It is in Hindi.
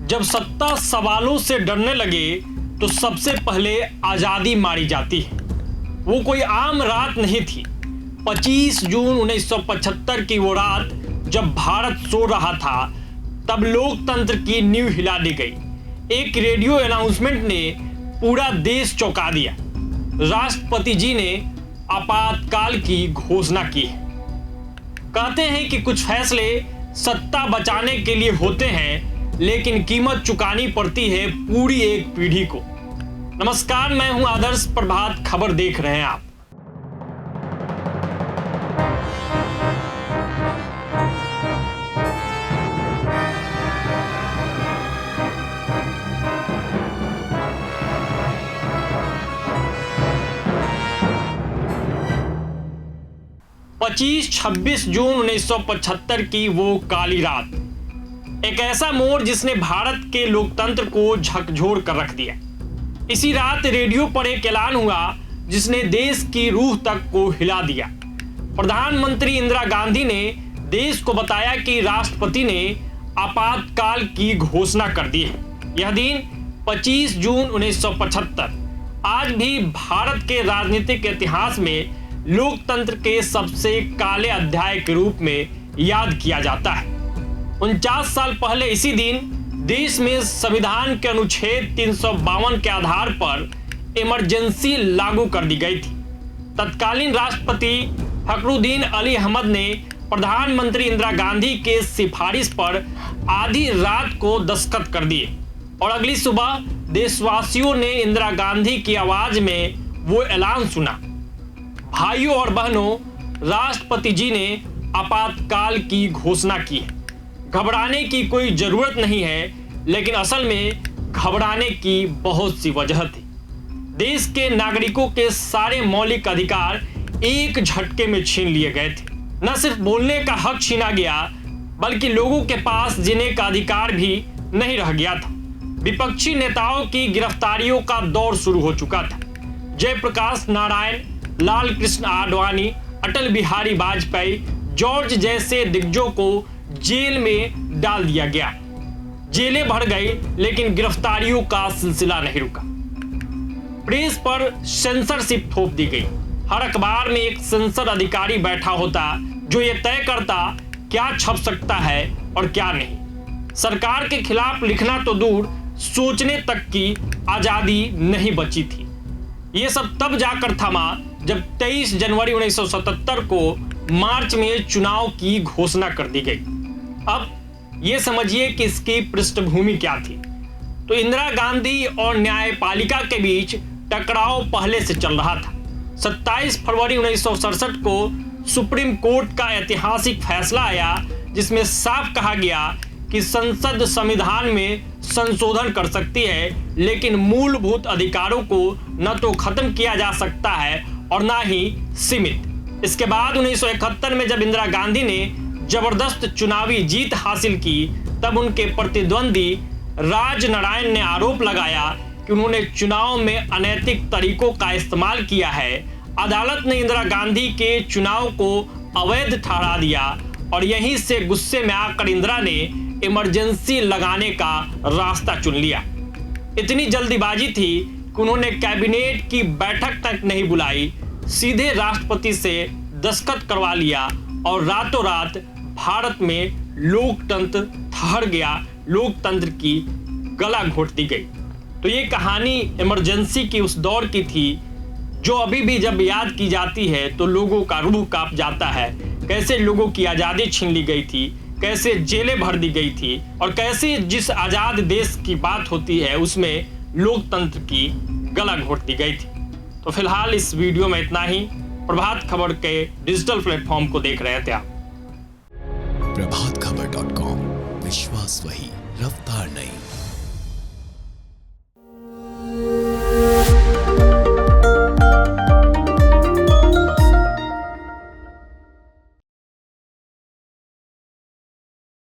जब सत्ता सवालों से डरने लगे तो सबसे पहले आज़ादी मारी जाती है। वो कोई आम रात नहीं थी। 25 जून 1975 की वो रात जब भारत सो रहा था, तब लोकतंत्र की नींव हिला दी गई। एक रेडियो अनाउंसमेंट ने पूरा देश चौंका दिया। राष्ट्रपति जी ने आपातकाल की घोषणा की है। कहते हैं कि कुछ फैसले सत्ता बचाने के लिए होते हैं, लेकिन कीमत चुकानी पड़ती है पूरी एक पीढ़ी को। नमस्कार, मैं हूं आदर्श। प्रभात खबर देख रहे हैं आप। पच्चीस 26 जून 1975 की वो काली रात, एक ऐसा मोड़ जिसने भारत के लोकतंत्र को झकझोर कर रख दिया। इसी रात रेडियो पर एक ऐलान हुआ जिसने देश की रूह तक को हिला दिया। प्रधानमंत्री इंदिरा गांधी ने देश को बताया कि राष्ट्रपति ने आपातकाल की घोषणा कर दी है। यह दिन 25 जून 1975 आज भी भारत के राजनीतिक इतिहास में लोकतंत्र के सबसे काले अध्याय के रूप में याद किया जाता है। 49 साल पहले इसी दिन देश में संविधान के अनुच्छेद 352 के आधार पर इमरजेंसी लागू कर दी गई थी। तत्कालीन राष्ट्रपति फखरुद्दीन अली अहमद ने प्रधानमंत्री इंदिरा गांधी के सिफारिश पर आधी रात को दस्तखत कर दिए और अगली सुबह देशवासियों ने इंदिरा गांधी की आवाज में वो ऐलान सुना। भाइयों और बहनों, राष्ट्रपति जी ने आपातकाल की घोषणा की है। घबराने की कोई जरूरत नहीं है, लेकिन असल में घबराने की बहुत सी वजह थी। देश के नागरिकों के सारे मौलिक अधिकार एक झटके में छीन लिए गए थे। न सिर्फ बोलने का हक छीना गया, बल्कि लोगों के पास जीने का अधिकार भी नहीं रह गया था। विपक्षी नेताओं की गिरफ्तारियों का दौर शुरू हो चुका था। जयप्रकाश नारायण, लाल कृष्ण आडवाणी, अटल बिहारी वाजपेयी, जॉर्ज जैसे दिग्गजों को जेल में डाल दिया गया। जेलें भर गई, लेकिन गिरफ्तारियों का सिलसिला नहीं रुका। प्रेस पर सेंसरशिप थोप दी गई। हर अखबार में एक सेंसर अधिकारी बैठा होता जो ये तय करता क्या छप सकता है और क्या नहीं। सरकार के खिलाफ लिखना तो दूर, सोचने तक की आजादी नहीं बची थी। ये सब तब जाकर थमा जब 23 जनवरी 1977 को मार्च में चुनाव की घोषणा कर दी गई। अब ये समझिए कि इसकी पृष्ठभूमि क्या थी। तो इंदिरा गांधी और न्यायपालिका के बीच टकराव पहले से चल रहा था। 27 फरवरी 1967 को सुप्रीम कोर्ट का ऐतिहासिक फैसला आया, जिसमें साफ कहा गया कि संसद संविधान में संशोधन कर सकती है, लेकिन मूलभूत अधिकारों को न तो खत्म किया जा सकता है और न ही सीमित। इसके बाद 1971 में जब इंदिरा गांधी ने जबरदस्त चुनावी जीत हासिल की, तब उनके प्रतिद्वंदी राजनारायण ने आरोप लगाया कि उन्होंने चुनाव में अनैतिक तरीकों का इस्तेमाल किया है। अदालत ने इंदिरा गांधी के चुनाव को अवैध ठहरा दिया और यहीं से गुस्से में आकर इंदिरा ने इमरजेंसी लगाने का रास्ता चुन लिया। इतनी जल्दीबाजी थी कि उन्होंने कैबिनेट की बैठक तक नहीं बुलाई, सीधे राष्ट्रपति से दस्तखत करवा लिया और रातों रात भारत में लोकतंत्र ठहर गया। लोकतंत्र की गला घोट दी गई। तो ये कहानी इमरजेंसी की उस दौर की थी, जो अभी भी जब याद की जाती है तो लोगों का रूह कांप जाता है। कैसे लोगों की आज़ादी छीन ली गई थी, कैसे जेलें भर दी गई थी और कैसे जिस आज़ाद देश की बात होती है उसमें लोकतंत्र की गला घोट दी गई थी। तो फिलहाल इस वीडियो में इतना ही। प्रभात खबर के डिजिटल प्लेटफॉर्म को देख रहे थे आप। प्रभातखबर.com, विश्वास वही, रफ्तार नहीं।